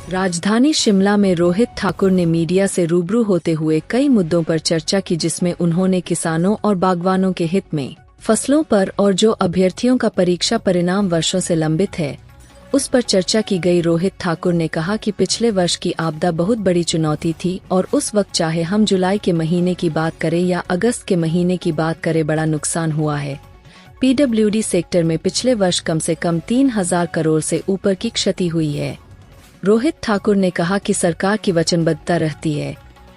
राजधानी शिमला में रोहित ठाकुर ने मीडिया से रूबरू होते हुए कई मुद्दों पर चर्चा की, जिसमें उन्होंने किसानों और बागवानों के हित में फसलों पर और जो अभ्यर्थियों का परीक्षा परिणाम वर्षों से लंबित है उस पर चर्चा की गई। रोहित ठाकुर ने कहा कि पिछले वर्ष की आपदा बहुत बड़ी चुनौती थी और उस वक्त चाहे हम जुलाई के महीने की बात करें या अगस्त के महीने की बात करें, बड़ा नुकसान हुआ है। पीडब्ल्यूडी सेक्टर में पिछले वर्ष कम से कम 3,000 करोड़ से ऊपर की क्षति हुई है। रोहित ठाकुर ने कहा कि सरकार की वचनबद्धता रहती है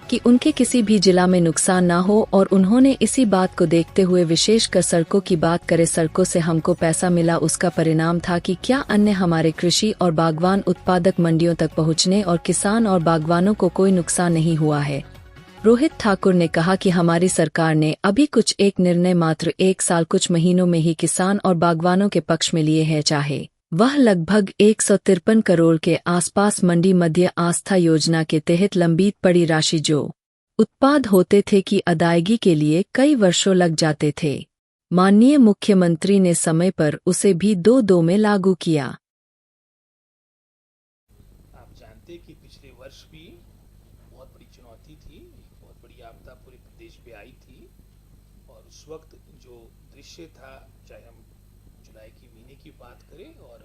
कि उनके किसी भी जिला में नुकसान न हो और उन्होंने इसी बात को देखते हुए विशेषकर सड़कों की बात करें। सड़कों से हमको पैसा मिला, उसका परिणाम था कि क्या अन्य हमारे कृषि और बागवान उत्पादक मंडियों तक पहुंचने और किसान और बागवानों को कोई नुकसान नहीं हुआ है। रोहित ठाकुर ने कहा कि हमारी सरकार ने अभी कुछ एक निर्णय मात्र 1 साल कुछ महीनों में ही किसान और बागवानों के पक्ष में लिए हैं, चाहे वह लगभग 153 करोड़ के आसपास मंडी मध्य आस्था योजना के तहत लंबित पड़ी राशि जो उत्पाद होते थे की अदायगी के लिए कई वर्षों लग जाते थे। माननीय मुख्यमंत्री ने समय पर उसे भी 2-2 में लागू किया। आप जानते कि पिछले वर्ष भी बहुत बड़ी चुनौती थी, एक बहुत बड़ी आपदा पूरे प्रदेश पे आई थी और उस वक्त जो दृश्य था, चाहे हम जुलाई के महीने की बात करें और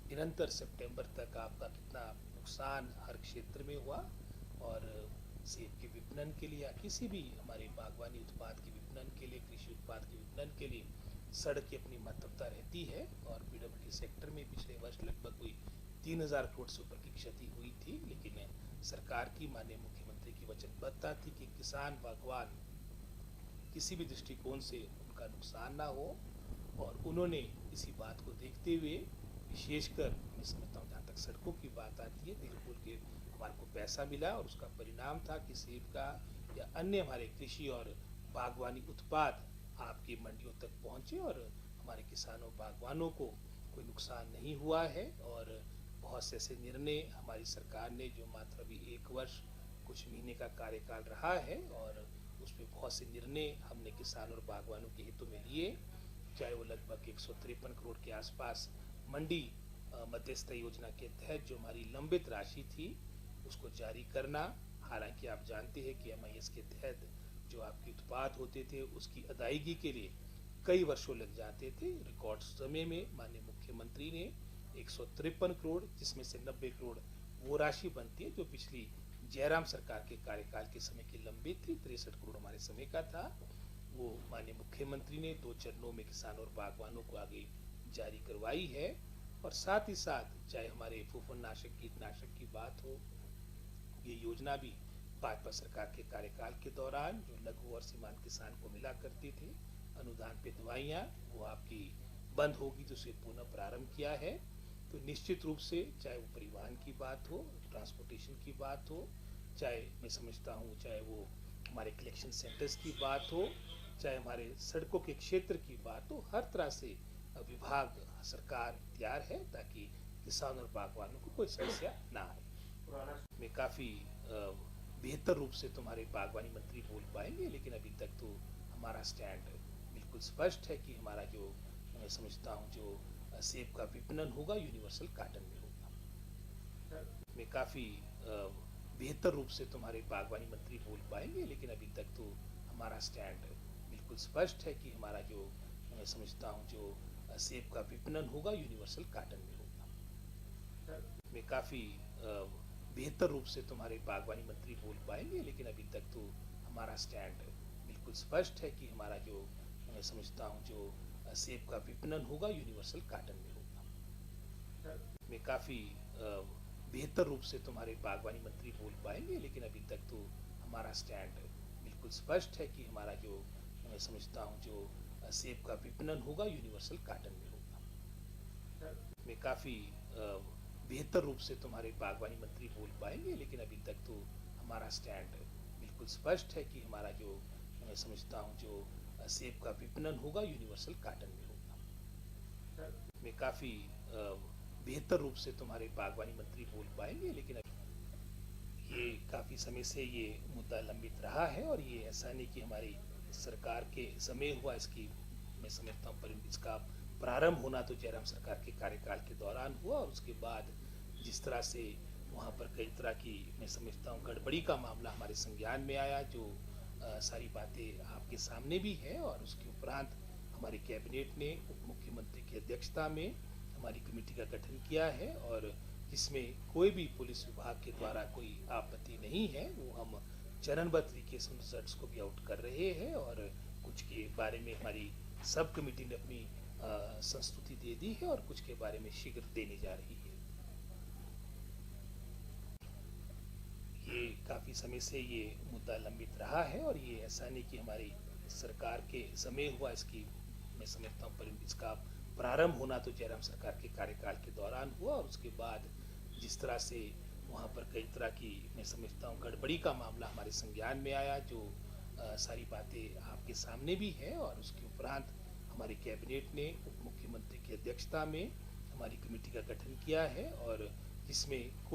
निरंतर सितंबर तक आपका कितना नुकसान हर क्षेत्र में हुआ और सेब के विपणन के लिए या किसी भी हमारे बागवानी उत्पाद के विपणन के लिए, कृषि उत्पाद के विपणन के लिए सड़क की अपनी महत्वता रहती है। और पीडब्ल्यूडी सेक्टर में पिछले वर्ष लगभग कोई 3,000 करोड़ से ऊपर की क्षति हुई थी, लेकिन सरकार की माननीय मुख्यमंत्री की वचनबद्धता थी कि किसान बागवान किसी भी दृष्टिकोण से उनका नुकसान ना हो और उन्होंने इसी बात को देखते हुए विशेषकर मैं समझता हूँ, जहाँ तक सड़कों की बात आती है, दिल खोल के हमारे को पैसा मिला और उसका परिणाम था कि सेब का या अन्य हमारे कृषि और बागवानी उत्पाद आपकी मंडियों तक पहुँचे और हमारे किसानों बागवानों को कोई नुकसान नहीं हुआ है। और बहुत से ऐसे निर्णय हमारी सरकार ने, जो मात्र अभी 1 वर्ष कुछ महीने का कार्यकाल रहा है और उसमें बहुत से निर्णय हमने किसान और बागवानों के हितों में लिए, चाहे वो लगभग 153 करोड़ के आसपास मंडी मध्यस्थ योजना के तहत जो हमारी लंबित राशि थी उसको जारी करना। हालांकि आप जानते हैं कि एमआईएस के तहत जो आपके उत्पाद होते थे उसकी अदायगी के लिए कई वर्षों लग जाते थे। रिकॉर्ड समय में माननीय मुख्यमंत्री ने 153 करोड़, जिसमें से 90 करोड़ वो राशि बनती है जो पिछली जयराम सरकार के कार्यकाल के समय की लंबित थी, 63 करोड़ हमारे समय का था, वो माननीय मुख्यमंत्री ने 2 चरणों में किसानों और बागवानों को आगे जारी करवाई है। और साथ ही साथ चाहे हमारे फूफननाशक कीटनाशक की बात हो, ये योजना भी भाजपा सरकार के कार्यकाल के दौरान जो लघु और सीमांत किसान को मिला करती थी अनुदान पे दवाइयाँ, वो आपकी बंद होगी तो उसे पुनः प्रारंभ किया है। तो निश्चित रूप से चाहे वो परिवहन की बात हो, ट्रांसपोर्टेशन की बात हो, चाहे मैं समझता हूँ चाहे वो हमारे कलेक्शन सेंटर्स की बात हो, चाहे हमारे सड़कों के क्षेत्र की बात हो, हर तरह से विभाग सरकार तैयार है ताकि किसान और बागवानों को कोई समस्या ना आए। में काफ़ी बेहतर रूप से तुम्हारे बागवानी मंत्री बोल पाएंगे, लेकिन अभी तक तो हमारा स्टैंड बिल्कुल स्पष्ट है कि हमारा जो मैं समझता हूँ जो सेब का विपणन होगा यूनिवर्सल कार्टन में होगा। में काफ़ी बेहतर रूप से तुम्हारे बागवानी मंत्री बोल पाएंगे, लेकिन अभी तक तो हमारा स्टैंड बिल्कुल स्पष्ट है कि हमारा जो मैं समझता हूँ जो सेब का विपणन होगा यूनिवर्सल कार्टन में होगा। में काफ़ी बेहतर रूप से तुम्हारे बागवानी मंत्री बोल पाएंगे, लेकिन अभी तक तो हमारा स्टैंड बिल्कुल स्पष्ट है कि हमारा जो मैं समझता हूँ जो सेब का विपणन होगा यूनिवर्सल कार्टन में होगा। में काफ़ी बेहतर रूप से तुम्हारे बागवानी मंत्री बोल पाएंगे, लेकिन अभी तक तो हमारा स्टैंड बिल्कुल स्पष्ट है कि हमारा जो मैं समझता हूँ जो सेब का विपणन होगा यूनिवर्सल कार्टन में होगा। में काफ़ी बेहतर रूप से तुम्हारे बागवानी मंत्री बोल पाएंगे, लेकिन अभी तक तो हमारा स्टैंड बिल्कुल स्पष्ट है कि हमारा जो मैं समझता हूँ जो सेब का विपणन होगा यूनिवर्सल कार्टन में होगा। में काफ़ी बेहतर रूप से तुम्हारे बागवानी मंत्री बोल पाएंगे, लेकिन ये काफ़ी समय से ये मुद्दा लंबित रहा है और ये ऐसा नहीं कि हमारी सरकार के समय हुआ, इसकी मैं समझता हूँ इसका प्रारंभ होना तो जयराम सरकार के कार्यकाल के दौरान हुआ और उसके बाद जिस तरह से वहाँ पर कई तरह की, मैं समझता हूँ, गड़बड़ी का मामला हमारे संज्ञान में आया, जो सारी बातें आपके सामने भी है। और उसके उपरांत हमारी कैबिनेट ने उप मुख्यमंत्री की अध्यक्षता में हमारी कमेटी का गठन किया है, और जिसमें कोई भी पुलिस विभाग के द्वारा कोई आपत्ति नहीं है। वो हम चरणबद्ध तरीके से उन रिजल्ट्स को भी आउट कर रहे हैं, और कुछ के बारे में हमारी सब कमेटी ने अपनी संस्तुति दे दी है, और कुछ के बारे में शीघ्र देने जा रही है। ये काफ़ी समय से ये मुद्दा लंबित रहा है, और ये ऐसा नहीं कि हमारी सरकार के समय हुआ। इसकी, मैं समझता हूँ, इसका प्रारंभ होना तो जयराम सरकार के कार्यकाल के दौरान हुआ, और उसके बाद जिस तरह से वहाँ पर कई तरह की, मैं समझता हूँ, गड़बड़ी का मामला हमारे संज्ञान में आया, जो सारी बातें आपके सामने भी है। और उसके उपरांत हमारी कैबिनेट ने उप मुख्यमंत्री की अध्यक्षता में हमारी कमेटी का गठन किया है, और जिसमें